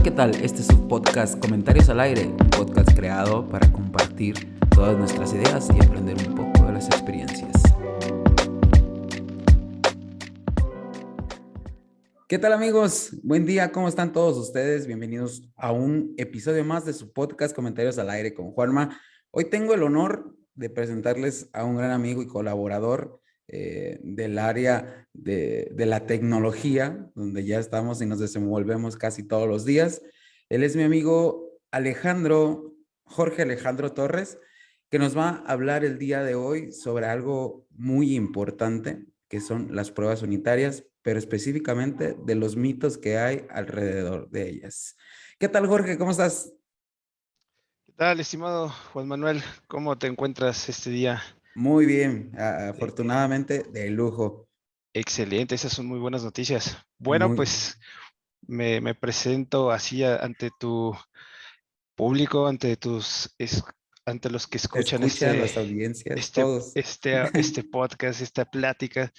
¿qué tal? Este es su podcast Comentarios al Aire, un podcast creado para compartir todas nuestras ideas y aprender un poco de las experiencias. ¿Qué tal, amigos? Buen día, ¿cómo están todos ustedes? Bienvenidos a un episodio más de su podcast Comentarios al Aire con Juanma. Hoy tengo el honor de presentarles a un gran amigo y colaborador del área de la tecnología, donde ya estamos y nos desenvolvemos casi todos los días. Él es mi amigo Jorge Alejandro Torres, que nos va a hablar el día de hoy sobre algo muy importante, que son las pruebas unitarias, pero específicamente de los mitos que hay alrededor de ellas. ¿Qué tal, Jorge? ¿Cómo estás? ¿Qué tal, estimado Juan Manuel? ¿Cómo te encuentras este día? Muy bien, Eh, afortunadamente de lujo. Excelente, esas son muy buenas noticias. Bueno, Muy, pues me presento así ante tu público, ante los que te escuchan escuchan las audiencias, todos. este podcast, esta plática,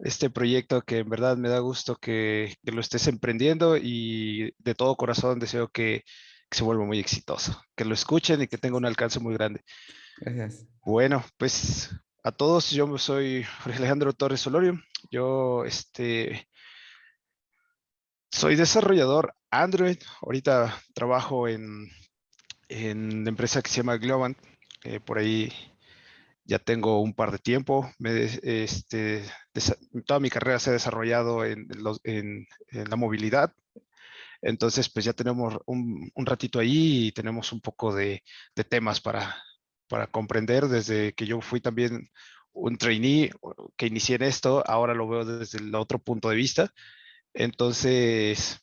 este proyecto que en verdad me da gusto que lo estés emprendiendo y de todo corazón deseo que se vuelva muy exitoso, que lo escuchen y que tenga un alcance muy grande. Gracias. Bueno, pues a todos, yo soy Jorge Alejandro Torres Solorio. Yo soy desarrollador Android. Ahorita trabajo en la empresa que se llama Globant. Por ahí ya tengo un par de tiempo. Toda mi carrera se ha desarrollado en la movilidad. Entonces, pues ya tenemos un ratito ahí y tenemos un poco de temas para comprender desde que yo fui también un trainee que inicié en esto, ahora lo veo desde el otro punto de vista. Entonces,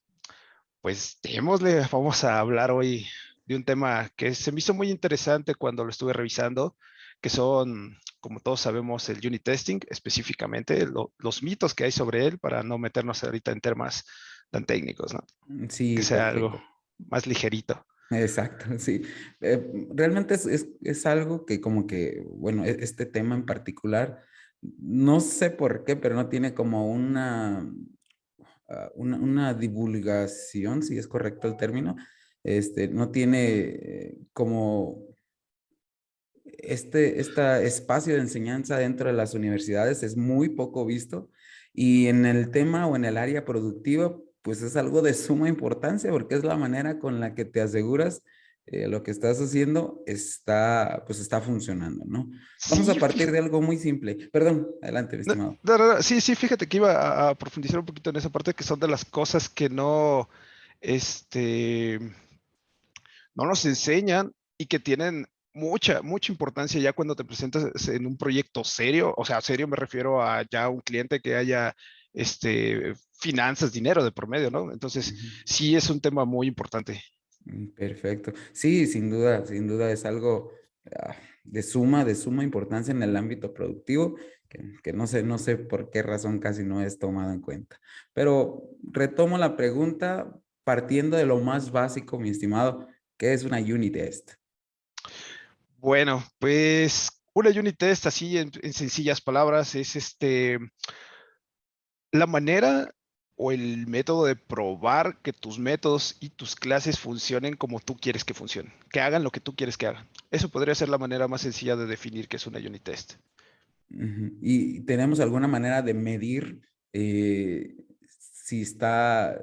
pues démosle, vamos a hablar hoy de un tema que se me hizo muy interesante cuando lo estuve revisando, que son, como todos sabemos, el unit testing, específicamente los mitos que hay sobre él, para no meternos ahorita en temas tan técnicos, ¿no? Que Sí, sea algo perfecto. más ligerito. Exacto, sí. Realmente es algo que como que, bueno, este tema en particular, no sé por qué, pero no tiene como una divulgación, si es correcto el término, no tiene como este espacio de enseñanza dentro de las universidades es muy poco visto y en el tema o en el área productiva, pues es algo de suma importancia porque es la manera con la que te aseguras lo que estás haciendo pues está funcionando, ¿no? Vamos a Sí, partir de fíjate, algo muy simple. Perdón, adelante, mi estimado. sí, sí, fíjate que iba a profundizar un poquito en esa parte, que son de las cosas que este, no nos enseñan y que tienen mucha importancia ya cuando te presentas en un proyecto serio. O sea, serio me refiero a ya un cliente que haya finanzas, dinero de por medio, ¿no? Entonces, Ujú. sí es un tema muy importante. Perfecto. Sí, sin duda es algo de suma importancia en el ámbito productivo, que no sé por qué razón casi no es tomado en cuenta. Pero retomo la pregunta partiendo de lo más básico, mi estimado, ¿qué es una unit test? Bueno, pues una unit test, así en sencillas palabras, es la manera o el método de probar que tus métodos y tus clases funcionen como tú quieres que funcionen, que hagan lo que tú quieres que hagan. Eso podría ser la manera más sencilla de definir qué es una unit test. Ujú. ¿Y tenemos alguna manera de medir si está,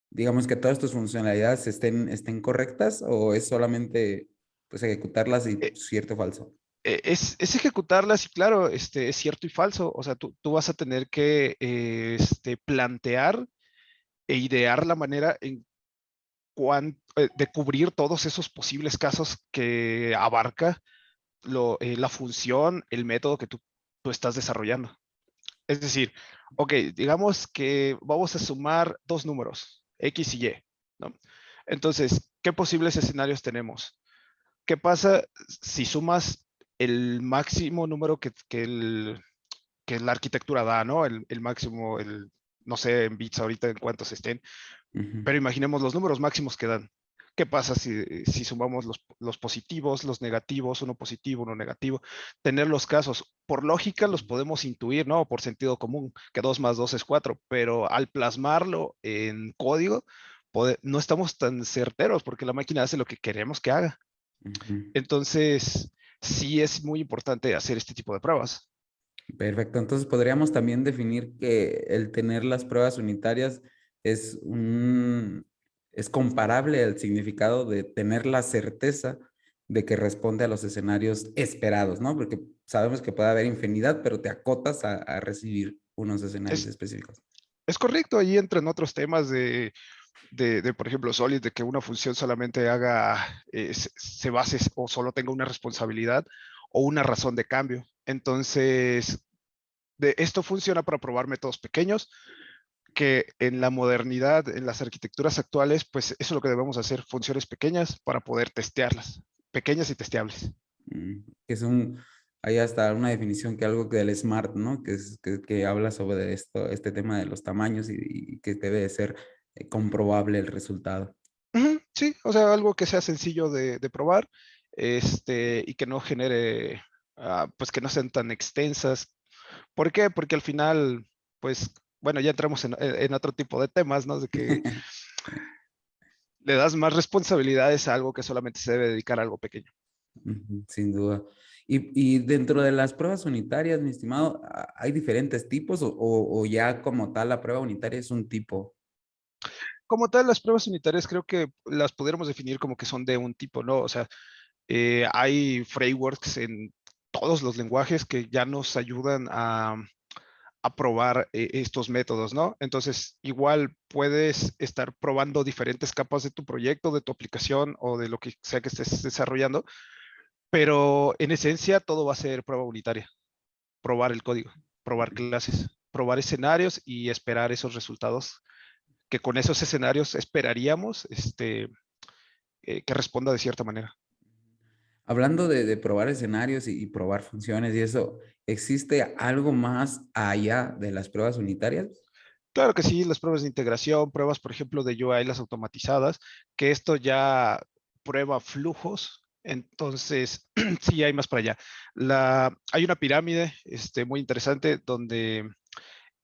digamos que todas tus funcionalidades estén correctas o es solamente pues ejecutarlas y Eh, cierto o falso? es ejecutarlas y claro, es cierto y falso. O sea, tú vas a tener que plantear e idear la manera de cubrir todos esos posibles casos que abarca la función, el método que tú estás desarrollando. Es decir, ok, digamos que vamos a sumar dos números, X y Y, ¿no? Entonces, ¿qué posibles escenarios tenemos? ¿Qué pasa si sumas el máximo número que la arquitectura da, ¿no? El máximo, no sé en bits ahorita en cuántos estén, Ujú. pero imaginemos los números máximos que dan. ¿Qué pasa si sumamos los positivos, los negativos, uno positivo, uno negativo? Tener los casos, por lógica los podemos intuir, ¿no? Por sentido común, que 2 más 2 es 4, pero al plasmarlo en código, no estamos tan certeros porque la máquina hace lo que queremos que haga. Ujú. Entonces, sí es muy importante hacer este tipo de pruebas. Perfecto. Entonces podríamos también definir que el tener las pruebas unitarias es es comparable al significado de tener la certeza de que responde a los escenarios esperados, ¿no? Porque sabemos que puede haber infinidad, pero te acotas a recibir unos escenarios Es, específicos. es correcto, ahí entran otros temas por ejemplo, Solid, de que una función solamente haga, se base o solo tenga una responsabilidad o una razón de cambio. Entonces, esto funciona para probar métodos pequeños, que en la modernidad, en las arquitecturas actuales, pues eso es lo que debemos hacer, funciones pequeñas para poder testearlas, pequeñas y testeables. Que es hay hasta una definición que algo que del SMART, ¿no? Que habla sobre esto, este tema de los tamaños y que debe de ser comprobable el resultado. Ujú, sí, o sea, algo que sea sencillo de probar, y que no genere, pues que no sean tan extensas. ¿Por qué? Porque al final, pues, bueno, ya entramos en otro tipo de temas, ¿no? De que le das más responsabilidades a algo que solamente se debe dedicar a algo pequeño. Ujú, sin duda. Y dentro de las pruebas unitarias, mi estimado, ¿hay diferentes tipos o ya como tal la prueba unitaria es un tipo? Como tal, las pruebas unitarias creo que las pudiéramos definir como que son de un tipo, ¿no? O sea, hay frameworks en todos los lenguajes que ya nos ayudan a probar estos métodos, ¿no? Entonces, igual puedes estar probando diferentes capas de tu proyecto, de tu aplicación o de lo que sea que estés desarrollando, pero en esencia todo va a ser prueba unitaria, probar el código, probar clases, probar escenarios y esperar esos resultados que con esos escenarios esperaríamos que responda de cierta manera. Hablando de probar escenarios y probar funciones y eso, ¿existe algo más allá de las pruebas unitarias? Claro que sí, las pruebas de integración, pruebas, por ejemplo, de UI, las automatizadas, que esto ya prueba flujos. Entonces, sí, hay más para allá. Hay una pirámide muy interesante donde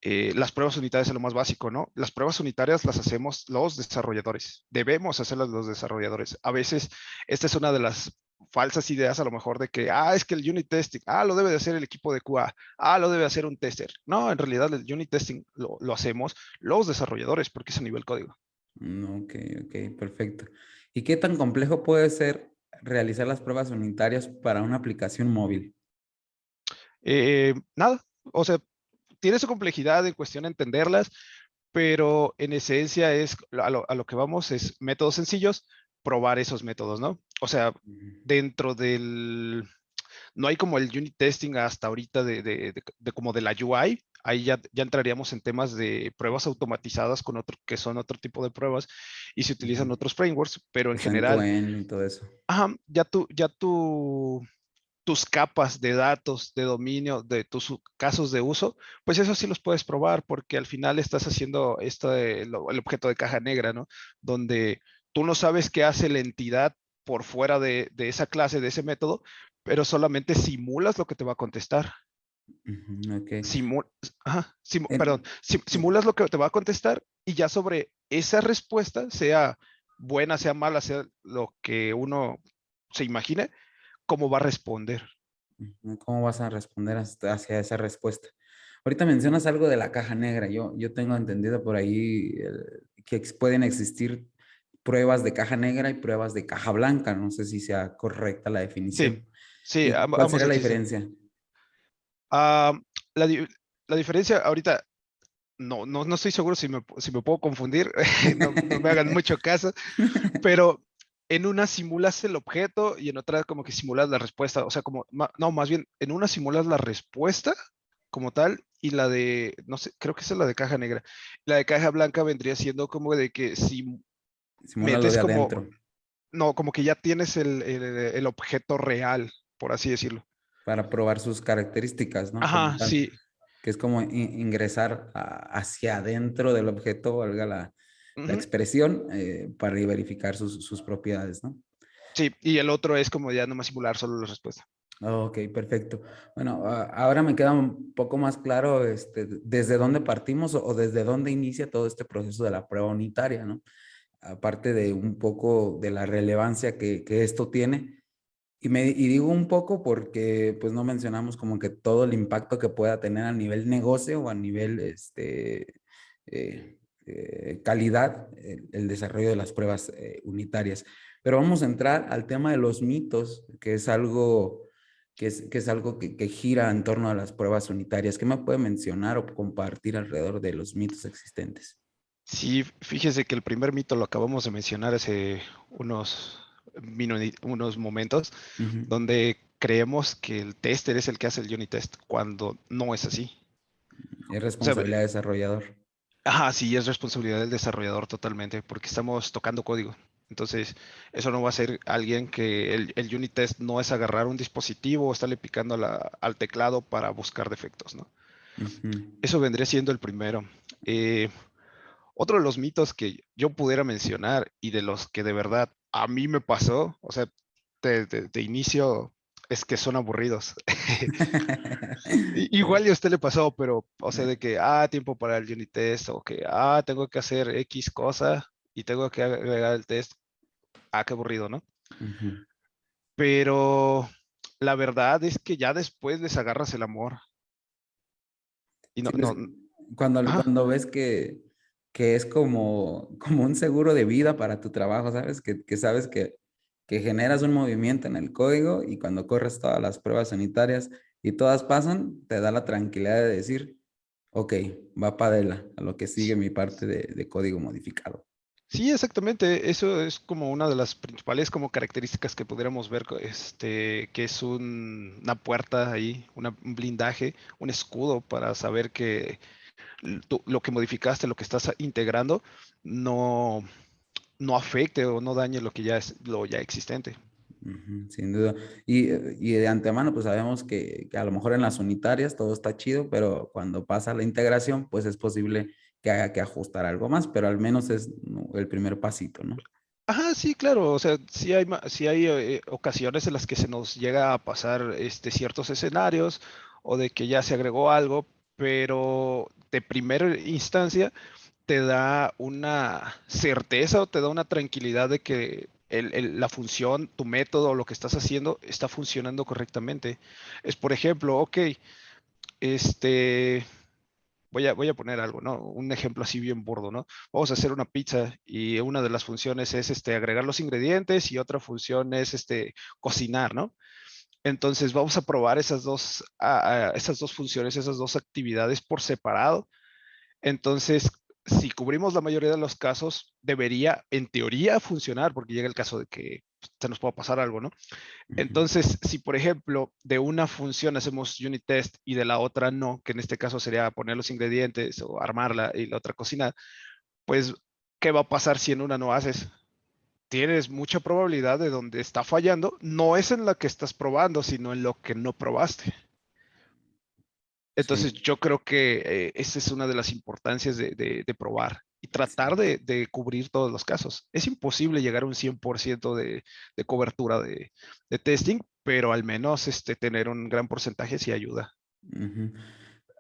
las pruebas unitarias es lo más básico, ¿no? Las pruebas unitarias las hacemos los desarrolladores. Debemos hacerlas los desarrolladores. A veces, esta es una de las falsas ideas a lo mejor de que, es que el unit testing, lo debe de hacer el equipo de QA, lo debe hacer un tester. No, en realidad el unit testing lo hacemos los desarrolladores porque es a nivel código. Ok, ok, perfecto. ¿Y qué tan complejo puede ser realizar las pruebas unitarias para una aplicación móvil? Nada, o sea, tiene su complejidad en cuestión de entenderlas, pero en esencia es a lo que vamos es métodos sencillos, probar esos métodos, ¿no? O sea, Ujú. dentro no hay como el unit testing hasta ahorita de como de la UI, ahí ya entraríamos en temas de pruebas automatizadas que son otro tipo de pruebas y se utilizan Ujú. otros frameworks, pero en Pues general, end-to-end y todo eso. tus capas de datos, de dominio, de tus casos de uso, pues eso sí los puedes probar porque al final estás haciendo el objeto de caja negra, ¿no? Donde tú no sabes qué hace la entidad por fuera de esa clase, de ese método, pero solamente simulas lo que te va a contestar. Ujú, ok. Simu- perdón, En- simulas lo que te va a contestar y ya sobre esa respuesta, sea buena, sea mala, sea lo que uno se imagine, cómo va a responder. ¿Cómo vas a responder hacia esa respuesta? Ahorita mencionas algo de la caja negra. Yo tengo entendido por ahí que pueden existir pruebas de caja negra y pruebas de caja blanca. No sé si sea correcta la Sí, definición. sí, ¿Y cuál ambos sería la existen. diferencia? Ah, la, di- la diferencia ahorita, no estoy seguro si me puedo confundir, no me hagan mucho caso, pero en una simulas el objeto y en otra como que simulas la respuesta, o sea, no, más bien, en una simulas la respuesta como tal y no sé, creo que esa es la de caja negra. La de caja blanca vendría siendo como de que si Simula lo metes de como, adentro no, como que ya tienes el objeto real, por así decirlo. para probar sus características, ¿no? Como Ajá, tal, sí, que es como ingresar hacia adentro del objeto, valga la ujú, expresión, para verificar sus propiedades, ¿no? sí, y el otro es como ya nomás simular solo la respuesta. Ok, perfecto. Bueno, ahora me queda un poco más claro desde dónde partimos o desde dónde inicia todo este proceso de la prueba unitaria, ¿no? aparte de un poco de la relevancia que esto tiene. Y digo un poco porque pues no mencionamos como que todo el impacto que pueda tener a nivel negocio o a nivel calidad el desarrollo de las pruebas unitarias. Pero vamos a entrar al tema de los mitos, que es algo que es algo que gira en torno a las pruebas unitarias. ¿Qué me puede mencionar o compartir alrededor de los mitos existentes? Sí, fíjese que el primer mito lo acabamos de mencionar hace unos momentos, Ujú. donde creemos que el tester es el que hace el unit test, cuando no es así. Es O sea, responsabilidad del desarrollador. sí, es responsabilidad del desarrollador totalmente, porque estamos tocando código. Entonces, eso no va a ser alguien que el unit test no es agarrar un dispositivo o estarle picando al teclado para buscar defectos, ¿no? Ujú. Eso vendría siendo el primero. Eh, Otro de los mitos que yo pudiera mencionar y de los que de verdad a mí me pasó, o sea, de inicio es que son aburridos. Igual y a usted le pasó, pero, o sea, de que, tiempo para el unit test, o que, tengo que hacer X cosa y tengo que agregar el test, qué aburrido, ¿no? Ujú. Pero la verdad es que ya después les agarras el amor. Y no, Sí, pues no, ah, cuando ves que es como un seguro de vida para tu trabajo, ¿sabes? Que sabes que generas un movimiento en el código y cuando corres todas las pruebas sanitarias y todas pasan, te da la tranquilidad de decir, ok, va para adelante a lo que sigue mi parte de código modificado. sí, exactamente. Eso es como una de las principales como características que pudiéramos ver, que es una puerta ahí, un blindaje, un escudo para saber que lo que modificaste, lo que estás integrando, no, no afecte o no dañe lo que ya es lo ya existente. Ujú, sin duda. Y de antemano, pues sabemos que a lo mejor en las unitarias todo está chido, pero cuando pasa la integración, pues es posible que haya que ajustar algo más, pero al menos es, ¿no?, el primer pasito, ¿no? Ajá, sí, claro. O sea, sí hay ocasiones en las que se nos llega a pasar ciertos escenarios o de que ya se agregó algo, pero de primera instancia te da una certeza o te da una tranquilidad de que la función, tu método, lo que estás haciendo está funcionando correctamente. Es, por ejemplo, ok, este, voy a poner algo, ¿no? Un ejemplo así bien burdo, ¿no? Vamos a hacer una pizza y una de las funciones es agregar los ingredientes y otra función es cocinar, ¿no? Entonces vamos a probar esas dos funciones, esas dos actividades por separado. Entonces, si cubrimos la mayoría de los casos, debería, en teoría, funcionar, porque llega el caso de que se nos pueda pasar algo, ¿no? Ujú. Entonces, si por ejemplo de una función hacemos unit test y de la otra no, que en este caso sería poner los ingredientes o armarla y la otra cocinar, pues, ¿qué va a pasar si en una no haces? Tienes mucha probabilidad de donde está fallando, no es en la que estás probando, sino en lo que no probaste. Entonces, Sí, yo creo que esa es una de las importancias de probar y tratar sí. de cubrir todos los casos. Es imposible llegar a un 100% de cobertura de testing, pero al menos tener un gran porcentaje sí ayuda. Ujú.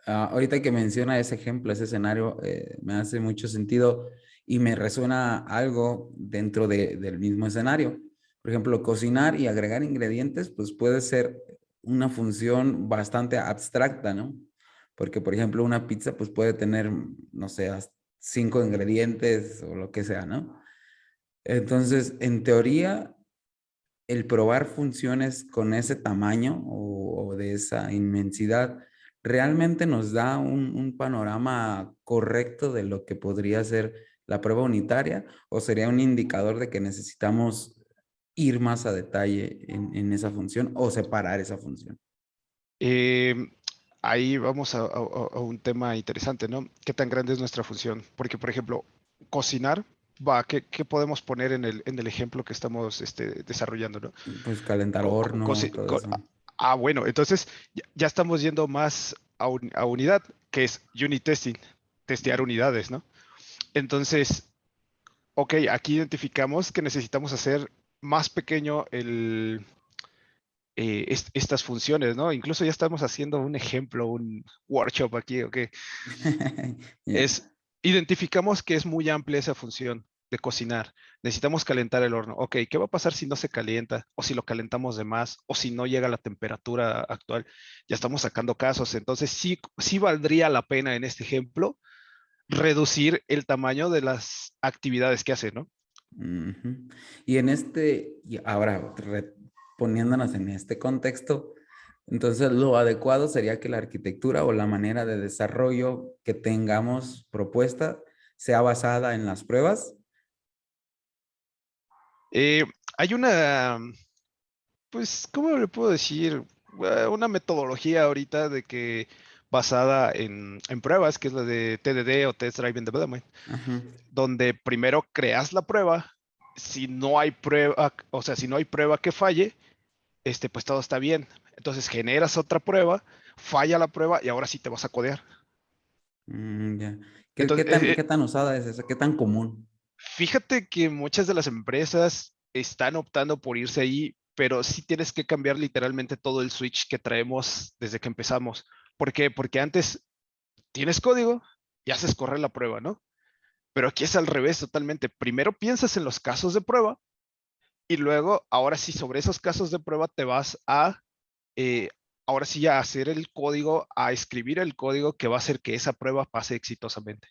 Ahorita que menciona ese ejemplo, ese escenario, me hace mucho sentido y me resuena algo dentro del mismo escenario. Por ejemplo, cocinar y agregar ingredientes, pues puede ser una función bastante abstracta, ¿no? Porque, por ejemplo, una pizza, pues puede tener, no sé, hasta 5 ingredientes o lo que sea, ¿no? Entonces, en teoría, el probar funciones con ese tamaño o de esa inmensidad realmente nos da un panorama correcto de lo que podría ser la prueba unitaria o sería un indicador de que necesitamos ir más a detalle en esa función o separar esa función. Eh, Ahí vamos a un tema interesante, ¿no? ¿Qué tan grande es nuestra función? Porque, por ejemplo, cocinar, ¿qué podemos poner en el ejemplo que estamos desarrollando, ¿no? Pues calentar co- co- horno, cosi- todo co- eso. bueno, entonces ya estamos yendo más a unidad, que es unit testing, testear unidades, ¿no? Entonces, ok, aquí identificamos que necesitamos hacer más pequeño estas funciones, ¿no? Incluso ya estamos haciendo un ejemplo, un workshop aquí, ok. Ya. Es, Identificamos que es muy amplia esa función. de cocinar. Necesitamos calentar el horno. Ok, ¿qué va a pasar si no se calienta? O si lo calentamos de más, o si no llega a la temperatura actual. Ya estamos sacando casos. Entonces, sí, sí valdría la pena en este ejemplo reducir el tamaño de las actividades que hace, ¿no? Ujú. Y en y ahora poniéndonos en este contexto, entonces lo adecuado sería que la arquitectura o la manera de desarrollo que tengamos propuesta sea basada en las pruebas. Eh, Hay una, pues, ¿cómo le puedo decir? Una metodología ahorita de que basada en pruebas, que es la de TDD o Test Driven Development, Ajá. donde primero creas la prueba, si no hay prueba, o sea, si no hay prueba que falle, pues todo está bien. Entonces generas otra prueba, falla la prueba y ahora sí te vas a codear. Ya. Entonces, Qué tan usada es esa? ¿Qué tan común? fíjate que muchas de las empresas están optando por irse ahí, pero sí tienes que cambiar literalmente todo el switch que traemos desde que empezamos. ¿Por qué? Porque antes tienes código y haces correr la prueba, ¿no? Pero aquí es al revés totalmente. Primero piensas en los casos de prueba y luego, ahora sí, sobre esos casos de prueba te vas a, eh, ahora sí, a hacer el código, a escribir el código que va a hacer que esa prueba pase exitosamente.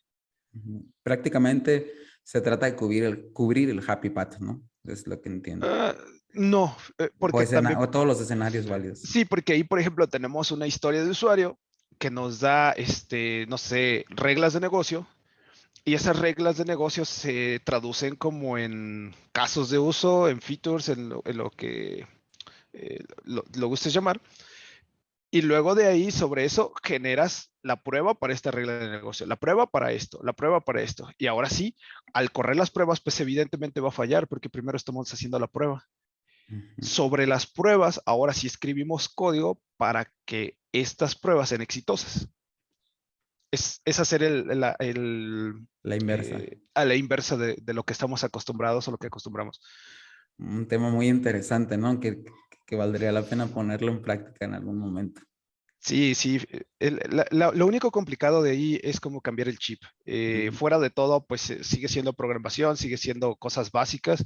Ujú. Prácticamente se trata de cubrir el happy path, ¿no? Es lo que entiendo. Ah, no, porque también, O todos los escenarios válidos. sí, porque ahí, por ejemplo, tenemos una historia de usuario que nos da, no sé, reglas de negocio y esas reglas de negocio se traducen como en casos de uso, en features, en lo que lo gustes llamar. Y luego de ahí, sobre eso, generas la prueba para esta regla de negocio, la prueba para esto, la prueba para esto. Y ahora sí, al correr las pruebas, pues evidentemente va a fallar porque primero estamos haciendo la prueba. Ujú. Sobre las pruebas, ahora sí escribimos código para que estas pruebas sean exitosas. Es hacer La inversa. a la inversa de lo que estamos acostumbrados o lo que acostumbramos. Un tema muy interesante, ¿no? Que valdría la pena ponerlo en práctica en algún momento. Sí, sí. Lo único complicado de ahí es como cambiar el chip. Ujú. Fuera de todo, pues sigue siendo programación, sigue siendo cosas básicas.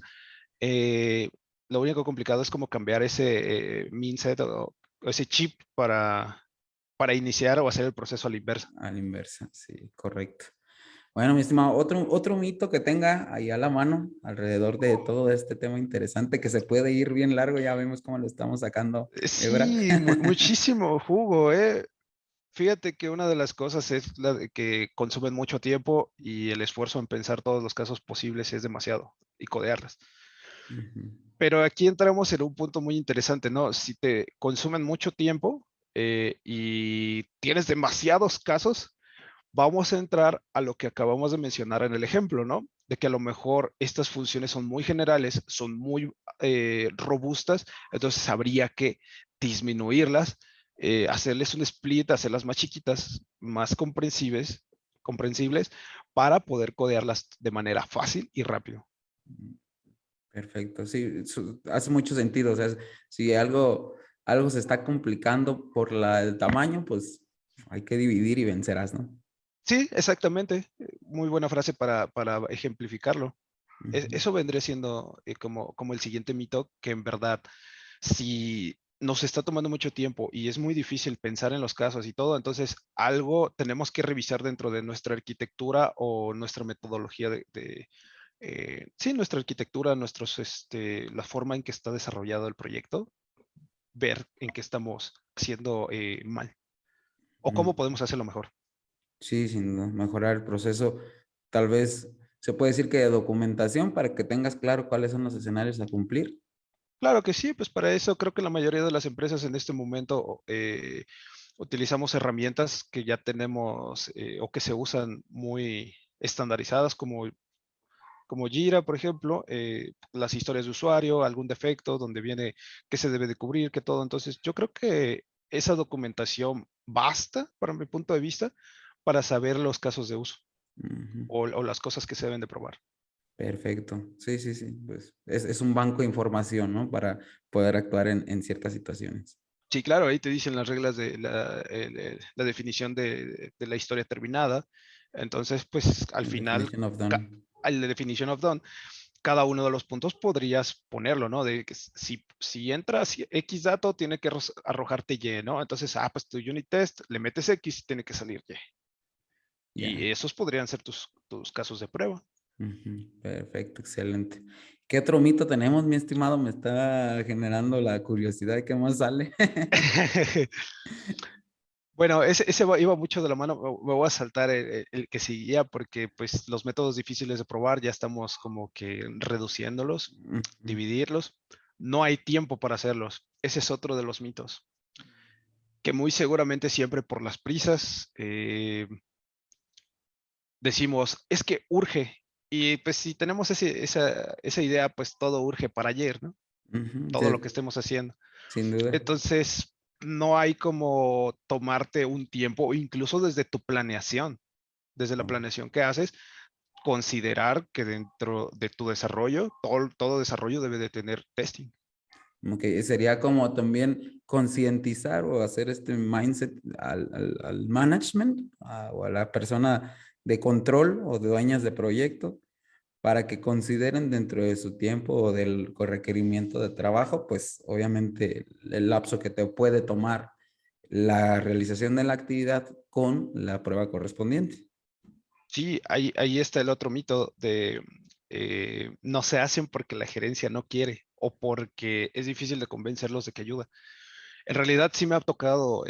Eh, lo único complicado es como cambiar ese mindset o ese chip para iniciar o hacer el proceso a la inversa. A la inversa, sí, correcto. Bueno, mi estimado, otro mito que tenga ahí a la mano alrededor de todo este tema interesante que se puede ir bien largo, ya vemos cómo lo estamos sacando, Ebra. Sí, muchísimo jugo, ¿eh? Fíjate que una de las cosas es la de que consumen mucho tiempo y el esfuerzo en pensar todos los casos posibles es demasiado y codearlas. Ujú. Pero aquí entramos en un punto muy interesante, ¿no? Si te consumen mucho tiempo y tienes demasiados casos, vamos a entrar a lo que acabamos de mencionar en el ejemplo, ¿no? De que a lo mejor estas funciones son muy generales, son muy robustas, entonces habría que disminuirlas, hacerles un split, hacerlas más chiquitas, más comprensibles, para poder codearlas de manera fácil y rápido. Perfecto, sí, hace mucho sentido. O sea, si algo se está complicando por el tamaño, pues hay que dividir y vencerás, ¿no? Sí, exactamente. Muy buena frase para ejemplificarlo. Ujú. Eso vendría siendo como el siguiente mito, que en verdad, si nos está tomando mucho tiempo y es muy difícil pensar en los casos y todo, entonces algo tenemos que revisar dentro de nuestra arquitectura o nuestra metodología sí, nuestra arquitectura, la forma en que está desarrollado el proyecto, ver en qué estamos haciendo mal o cómo Mm. podemos hacerlo mejor. Sí, sin duda, mejorar el proceso. Tal vez se puede decir que de documentación para que tengas claro cuáles son los escenarios a cumplir. Claro que sí, pues para eso creo que la mayoría de las empresas en este momento utilizamos herramientas que ya tenemos o que se usan muy estandarizadas como Jira, por ejemplo, las historias de usuario, algún defecto donde viene qué se debe de cubrir, qué todo. Entonces, yo creo que esa documentación basta, para mi punto de vista, para saber los casos de uso Ujú. o las cosas que se deben de probar. Perfecto. Sí, sí, sí. Pues es un banco de información, ¿no? Para poder actuar en ciertas situaciones. Sí, claro, ahí te dicen las reglas de la definición de la historia terminada. Entonces, pues al final, Definition of ca- done. la definition of done, cada uno de los puntos podrías ponerlo, ¿no? De que si entras X dato, tiene que arrojarte Y, ¿no? Entonces, pues tu unit test, le metes X, tiene que salir Y. Ya. Y esos podrían ser tus casos de prueba. Perfecto, excelente. ¿Qué otro mito tenemos, mi estimado? Me está generando la curiosidad de qué más sale. Bueno, ese iba mucho de la mano. Me voy a saltar el que seguía porque pues los métodos difíciles de probar ya estamos como que reduciéndolos, Ujú. dividirlos. No hay tiempo para hacerlos. Ese es otro de los mitos. Que muy seguramente siempre por las prisas decimos, es que urge. Y pues si tenemos esa idea, pues todo urge para ayer, ¿no? Ujú, Todo lo que estemos haciendo. sin duda. Entonces, no hay como tomarte un tiempo, incluso desde tu planeación, desde la Oh, planeación que haces, considerar que dentro de tu desarrollo, todo desarrollo debe de tener testing. ok, sería como también concientizar o hacer este mindset al management o a la persona de control o de dueñas de proyecto para que consideren dentro de su tiempo o del requerimiento de trabajo, pues obviamente el lapso que te puede tomar la realización de la actividad con la prueba correspondiente. Sí, ahí está el otro mito de no se hacen porque la gerencia no quiere o porque es difícil de convencerlos de que ayuda. En realidad sí me ha tocado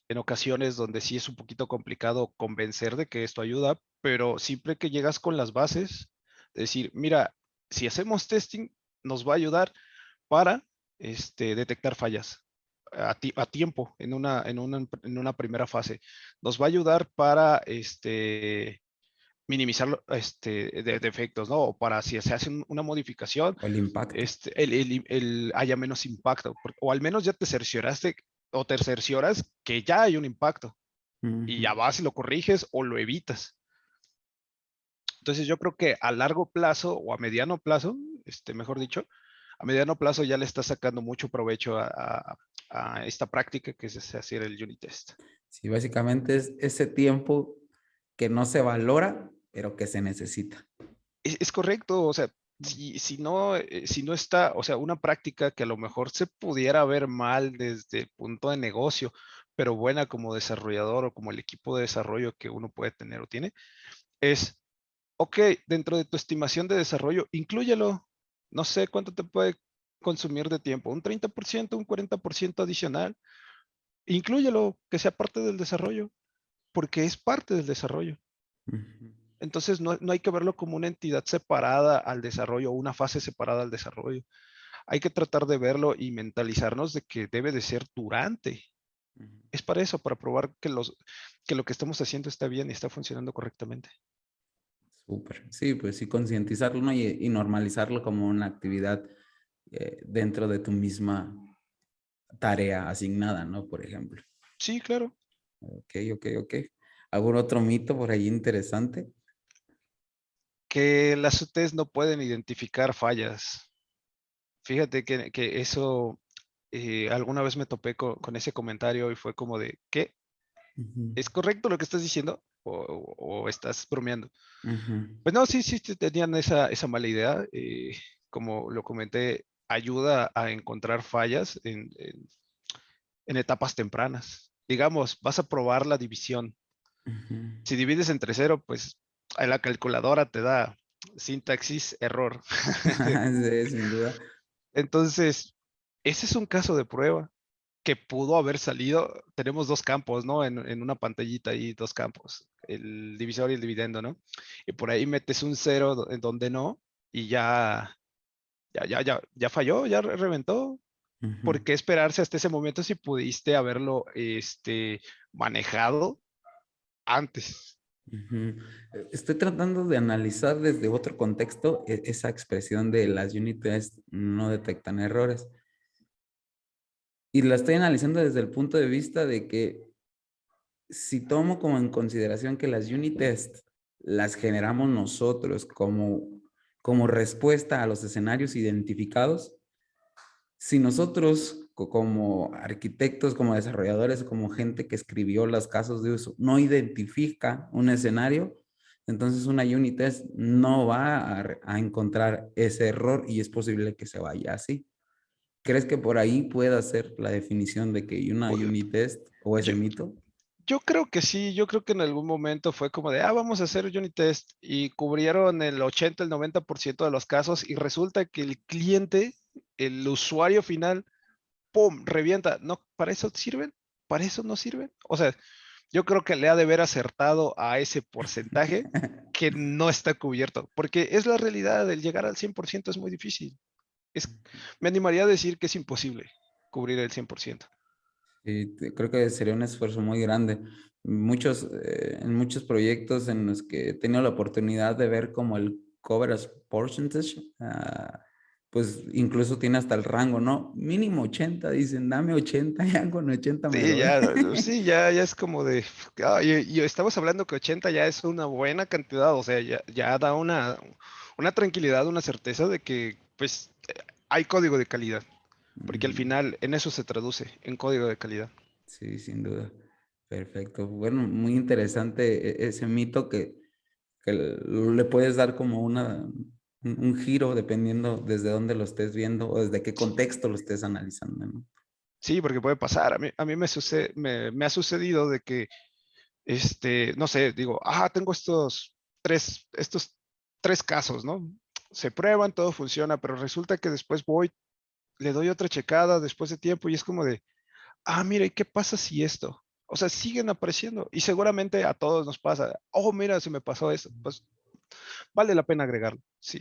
en ocasiones donde sí es un poquito complicado convencer de que esto ayuda, pero siempre que llegas con las bases, decir, mira, si hacemos testing, nos va a ayudar para detectar fallas a tiempo en una primera fase. Nos va a ayudar para minimizar defectos, ¿no? O para si se hace una modificación, O el impacto. haya menos impacto, o al menos ya te cercioraste o te cercioras que ya hay un impacto y Ujú. ya vas y lo corriges o lo evitas. Entonces yo creo que a largo plazo o a mediano plazo, mejor dicho, a mediano plazo ya le estás sacando mucho provecho a esta práctica que es hacer el unit test. Sí, básicamente es ese tiempo que no se valora, pero que se necesita. Es correcto, o sea, si no está, o sea, una práctica que a lo mejor se pudiera ver mal desde el punto de negocio, pero buena como desarrollador o como el equipo de desarrollo que uno puede tener o tiene, es, ok, dentro de tu estimación de desarrollo, inclúyelo. No sé cuánto te puede consumir de tiempo, un 30%, un 40% adicional. Inclúyelo, que sea parte del desarrollo, porque es parte del desarrollo. Ujú. Entonces, no hay que verlo como una entidad separada al desarrollo o una fase separada al desarrollo. Hay que tratar de verlo y mentalizarnos de que debe de ser durante. Ujú. Es para eso, para probar que lo que estamos haciendo está bien y está funcionando correctamente. Súper. Sí, pues sí, concientizarlo, ¿no? Y normalizarlo como una actividad dentro de tu misma tarea asignada, ¿no? Por ejemplo. Sí, claro. Ok, ok, ok. ¿Algún otro mito por ahí interesante? Que las UTs no pueden identificar fallas. Fíjate que eso alguna vez me topé con ese comentario y fue como de, ¿qué? Ujú, ¿Es correcto lo que estás diciendo? ¿O estás bromeando? ujú, Pues no, sí, sí, tenían esa mala idea. Como lo comenté, ayuda a encontrar fallas en etapas tempranas. Digamos, vas a probar la división. ujú. Si divides entre cero, pues a la calculadora te da sintaxis error. Sí, sin duda. Entonces, ese es un caso de prueba que pudo haber salido. Tenemos dos campos, ¿no? En una pantallita ahí, dos campos, el divisor y el dividendo, ¿no? Y por ahí metes un cero en donde no, y ya falló, ya reventó. ¿Por Ujú, qué esperarse hasta ese momento si pudiste haberlo manejado antes? ujú. Estoy tratando de analizar desde otro contexto esa expresión de las unit tests no detectan errores. Y la estoy analizando desde el punto de vista de que si tomo como en consideración que las unit tests las generamos nosotros como respuesta a los escenarios identificados, si nosotros como arquitectos, como desarrolladores, como gente que escribió los casos de uso, no identifica un escenario, Entonces una unit test no va a encontrar ese error y es posible que se vaya así. ¿Crees que por ahí pueda ser la definición de que una Pues, unit test o ese Yo, mito? yo creo que sí, yo creo que en algún momento fue como de, vamos a hacer unit test y cubrieron el 80, el 90% de los casos y resulta que el cliente, el usuario final, ¡pum!, revienta. No, ¿para eso sirven? ¿Para eso no sirven? O sea, yo creo que le ha de haber acertado a ese porcentaje que no está cubierto, porque es la realidad, el llegar al 100% es muy difícil. Me animaría a decir que es imposible cubrir el 100%. Sí, creo que sería un esfuerzo muy grande. En muchos proyectos en los que he tenido la oportunidad de ver como el coverage percentage, pues incluso tiene hasta el rango, ¿no? Mínimo 80, dicen, dame 80, ya con 80 me Sí, doy. ya es como de, y estamos hablando que 80 ya es una buena cantidad, o sea, ya da una tranquilidad, una certeza de que, pues, hay código de calidad, porque al Ujú. final en eso se traduce, en código de calidad. Sí, sin duda. Perfecto. Bueno, muy interesante ese mito que le puedes dar como un giro dependiendo desde dónde lo estés viendo o desde qué contexto lo estés analizando, ¿no? Sí, porque puede pasar, a mí me ha sucedido de que, no sé, digo, tengo estos tres casos, ¿no? Se prueban, todo funciona, pero resulta que después voy, le doy otra checada después de tiempo y es como de, mira, ¿y qué pasa si esto? O sea, siguen apareciendo y seguramente a todos nos pasa. Oh, mira, se me pasó esto. Pues vale la pena agregarlo. Sí,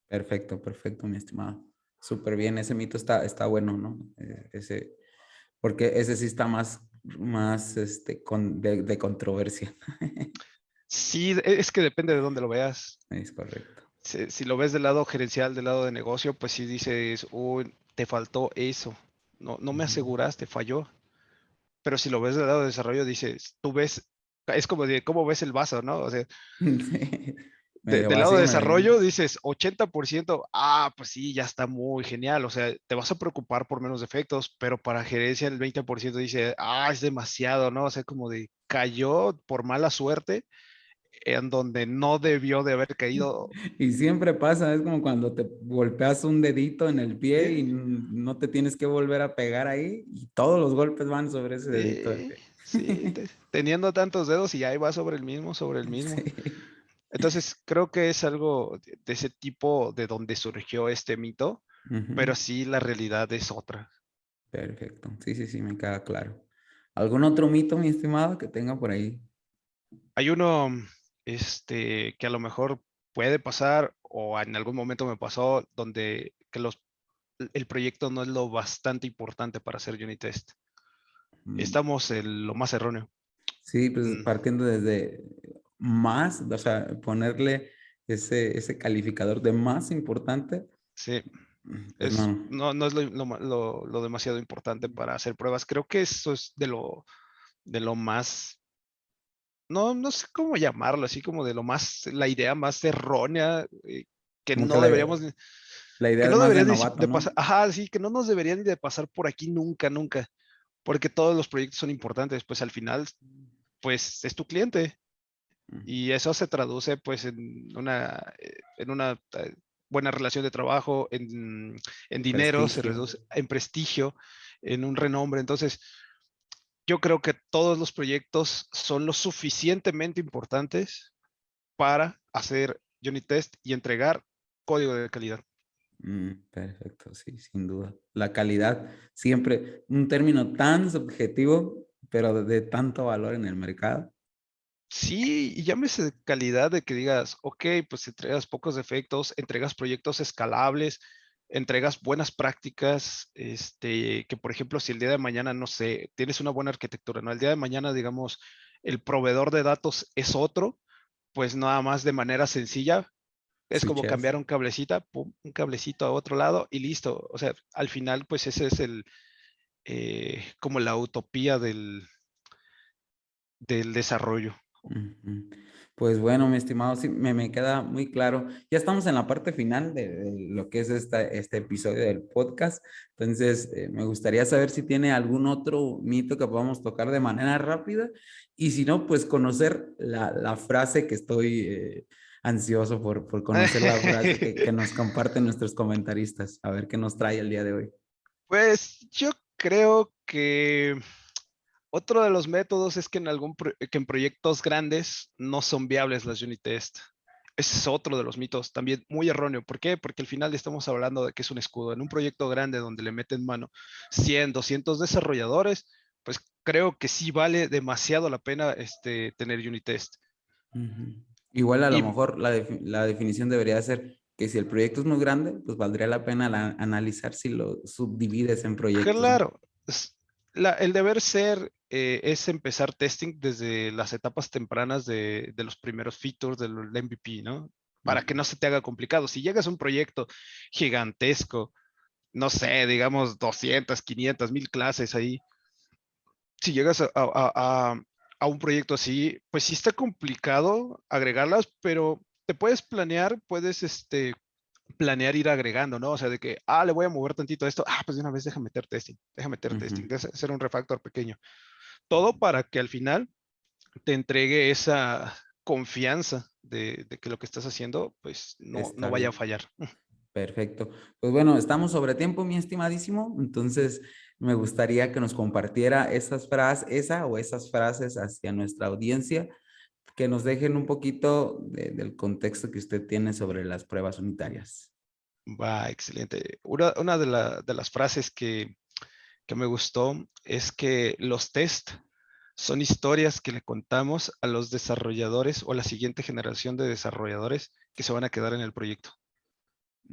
Perfecto, perfecto, mi estimado. Súper bien, ese mito está bueno, ¿no? Porque ese sí está más de controversia. sí, es que depende de dónde lo veas. Es correcto. Si lo ves del lado gerencial, del lado de negocio, pues sí dices, uy, te faltó eso. No me Ujú. aseguraste, falló. Pero si lo ves del lado de desarrollo, dices, tú ves, es como de cómo ves el vaso, ¿no? O sea, Sí. Medio del lado de vacío, medio desarrollo lleno. dices 80%, pues sí, ya está muy genial, o sea, te vas a preocupar por menos defectos, pero para gerencia el 20% dice, es demasiado, ¿no? O sea, como de cayó por mala suerte en donde no debió de haber caído. Y siempre pasa, es como cuando te golpeas un dedito en el pie y Sí, no te tienes que volver a pegar ahí y todos los golpes van sobre ese dedito del sí, pie. sí, teniendo tantos dedos y ahí va sobre el mismo, sobre el mismo. Sí. Entonces, creo que es algo de ese tipo de donde surgió este mito, pero Ujú. sí la realidad es otra. Perfecto. Sí, sí, sí, me queda claro. ¿Algún otro mito, mi estimado, que tenga por ahí? Hay uno, que a lo mejor puede pasar o en algún momento me pasó donde que el proyecto no es lo bastante importante para hacer unit test. Mm, Estamos en lo más erróneo. sí, pues Mm, partiendo desde más, o sea, ponerle ese calificador de más importante, sí, pues no. no es lo demasiado importante para hacer pruebas. Creo que eso es de lo más, no sé cómo llamarlo, así como de lo más, la idea más errónea, que Como que no deberíamos, la idea que es no más de deberían novato, de ¿no? pasar, sí, que no nos deberían ni de pasar por aquí nunca, nunca, porque todos los proyectos son importantes, pues al final, pues es tu cliente Ujú. y eso se traduce pues en una buena relación de trabajo, en dinero, se Prestigio. reduce en prestigio, en un renombre. Entonces, yo creo que todos los proyectos son lo suficientemente importantes para hacer unit test y entregar código de calidad. Perfecto, sí, sin duda. La calidad, siempre un término tan subjetivo, pero de tanto valor en el mercado. Sí, y llámese de calidad de que digas, ok, pues entregas pocos defectos, entregas proyectos escalables, entregas buenas prácticas, que por ejemplo, si el día de mañana, no sé, tienes una buena arquitectura, ¿no? El día de mañana, digamos, el proveedor de datos es otro, pues nada más de manera sencilla, es como Switches. cambiar un cablecito, pum, un cablecito a otro lado y listo. O sea, al final, pues ese es como la utopía del desarrollo. Ujú. Pues bueno, mi estimado, sí, me queda muy claro. Ya estamos en la parte final de lo que es este episodio del podcast. Entonces, me gustaría saber si tiene algún otro mito que podamos tocar de manera rápida y si no, pues conocer la frase que estoy ansioso por conocer la frase que nos comparten nuestros comentaristas. A ver qué nos trae el día de hoy. Pues yo creo que otro de los métodos es que que en proyectos grandes no son viables las unit test. Ese es otro de los mitos también muy erróneo. ¿Por qué? Porque al final estamos hablando de que es un escudo. En un proyecto grande donde le meten mano 100, 200 desarrolladores, pues creo que sí vale demasiado la pena tener unit test. Ujú. Igual a lo Y mejor la definición debería ser que si el proyecto es muy grande, pues valdría la pena analizar si lo subdivides en proyectos, ¿no? claro, el deber ser es empezar testing desde las etapas tempranas de los primeros features del MVP, ¿no? Para que no Ujú. se te haga complicado. Si llegas a un proyecto gigantesco, no sé, digamos 200, 500, 1000 clases ahí, si llegas a un proyecto así, pues sí está complicado agregarlas, pero te puedes planear, puedes planear ir agregando, ¿no? O sea, de que, le voy a mover tantito esto, pues de una vez deja meter testing, Ujú. deja hacer un refactor pequeño. Todo para que al final te entregue esa confianza de que lo que estás haciendo, pues no Está vaya a bien. fallar. Perfecto. Pues bueno, estamos sobre tiempo, mi estimadísimo. Entonces, me gustaría que nos compartiera esas frases, esa o esas frases hacia nuestra audiencia, que nos dejen un poquito del contexto que usted tiene sobre las pruebas unitarias. Va, excelente. Una de las frases que me gustó es que los test son historias que le contamos a los desarrolladores o a la siguiente generación de desarrolladores que se van a quedar en el proyecto.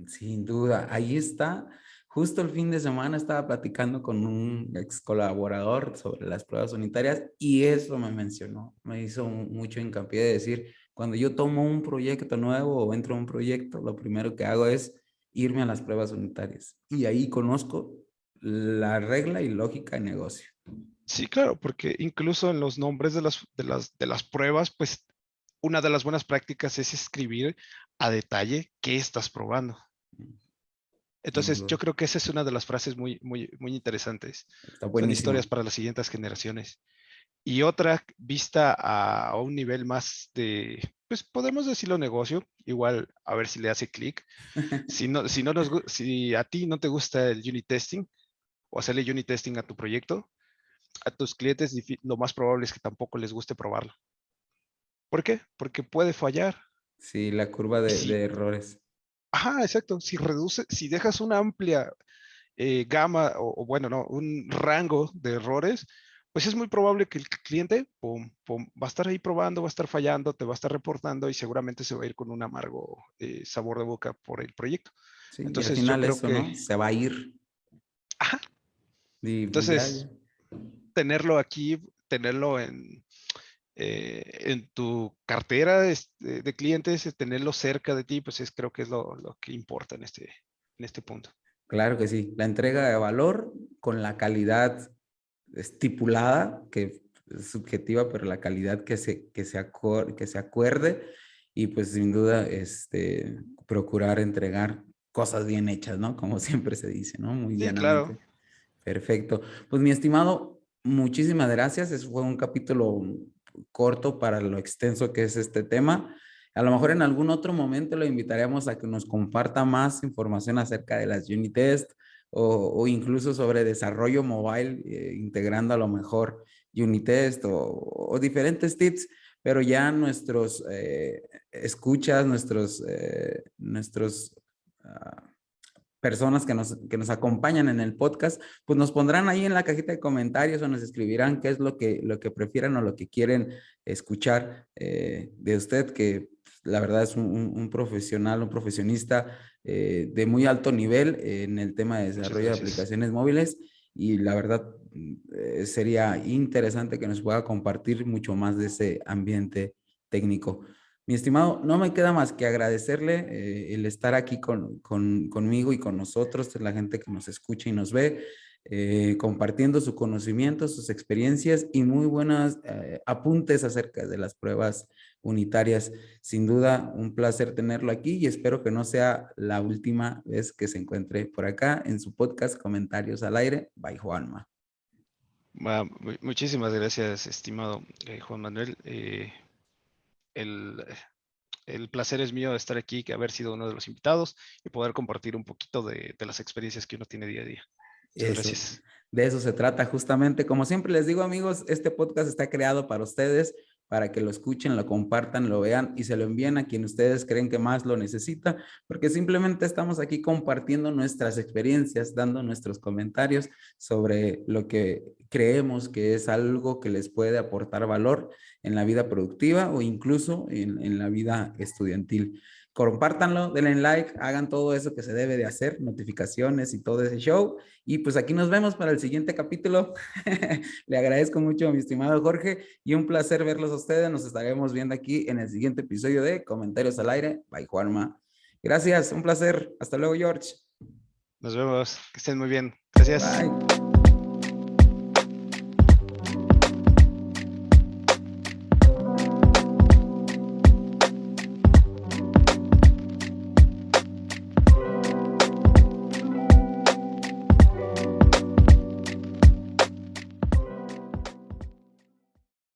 Sin duda, ahí está. Justo el fin de semana estaba platicando con un ex colaborador sobre las pruebas unitarias y eso me mencionó, me hizo mucho hincapié de decir, cuando yo tomo un proyecto nuevo o entro a un proyecto, lo primero que hago es irme a las pruebas unitarias y ahí conozco la regla y lógica de negocio. Sí, claro, porque incluso en los nombres de las pruebas, pues una de las buenas prácticas es escribir a detalle qué estás probando. Sin Entonces, yo duda, creo que esa es una de las frases muy interesantes. está Son historias buenísima. para las siguientes generaciones. Y otra vista a un nivel más pues podemos decirlo negocio, igual a ver si le hace clic. Si a ti no te gusta el unit testing o hacerle unit testing a tu proyecto, a tus clientes lo más probable es que tampoco les guste probarlo. ¿Por qué? Porque puede fallar. Sí, la curva Y de si, errores. exacto, si dejas una amplia gama o bueno, no, un rango de errores, pues es muy probable que el cliente va a estar ahí probando, va a estar fallando, te va a estar reportando y seguramente se va a ir con un amargo sabor de boca por el proyecto. Sí, y al Entonces yo final creo eso, que, ¿no? Se va a ir. ajá, Y pues ya, entonces ya. tenerlo aquí, tenerlo en tu cartera de clientes, tenerlo cerca de ti, pues creo que es lo que importa en este punto. Claro que sí. La entrega de valor con la calidad estipulada, que es subjetiva, pero la calidad que se acuerde y pues sin duda procurar entregar cosas bien hechas, ¿no? Como siempre se dice, ¿no? Muy Sí, claro. llanamente. Perfecto. Pues mi estimado, muchísimas gracias. Eso fue un capítulo corto para lo extenso que es este tema. A lo mejor en algún otro momento lo invitaremos a que nos comparta más información acerca de las unit test o incluso sobre desarrollo mobile, integrando a lo mejor unit test o diferentes tips, pero ya nuestros escuchas, nuestros personas que nos acompañan en el podcast, pues nos pondrán ahí en la cajita de comentarios o nos escribirán qué es lo que prefieran o lo que quieren escuchar de usted, que la verdad es un profesional, un profesionista de muy alto nivel en el tema de Muchas desarrollo de gracias. aplicaciones móviles y la verdad sería interesante que nos pueda compartir mucho más de ese ambiente técnico. Mi estimado, no me queda más que agradecerle el estar aquí conmigo y con nosotros, la gente que nos escucha y nos ve. compartiendo su conocimiento, sus experiencias y muy buenos apuntes acerca de las pruebas unitarias. Sin duda, un placer tenerlo aquí y espero que no sea la última vez que se encuentre por acá en su podcast Comentarios al Aire by Juanma. Muchísimas gracias, estimado Juan Manuel. El placer es mío de estar aquí, que haber sido uno de los invitados y poder compartir un poquito de las experiencias que uno tiene día a día. Muchas gracias. De eso se trata justamente. Como siempre les digo, amigos, este podcast está creado para ustedes, para que lo escuchen, lo compartan, lo vean y se lo envíen a quien ustedes creen que más lo necesita, porque simplemente estamos aquí compartiendo nuestras experiencias, dando nuestros comentarios sobre lo que creemos que es algo que les puede aportar valor en la vida productiva o incluso en la vida estudiantil. Compártanlo, denle like, hagan todo eso que se debe de hacer, notificaciones y todo ese show. Y pues aquí nos vemos para el siguiente capítulo. Le agradezco mucho a mi estimado Jorge y un placer verlos a ustedes. Nos estaremos viendo aquí en el siguiente episodio de Comentarios al Aire by Juanma. Gracias, un placer. Hasta luego, George. Nos vemos. Que estén muy bien. Gracias. Bye.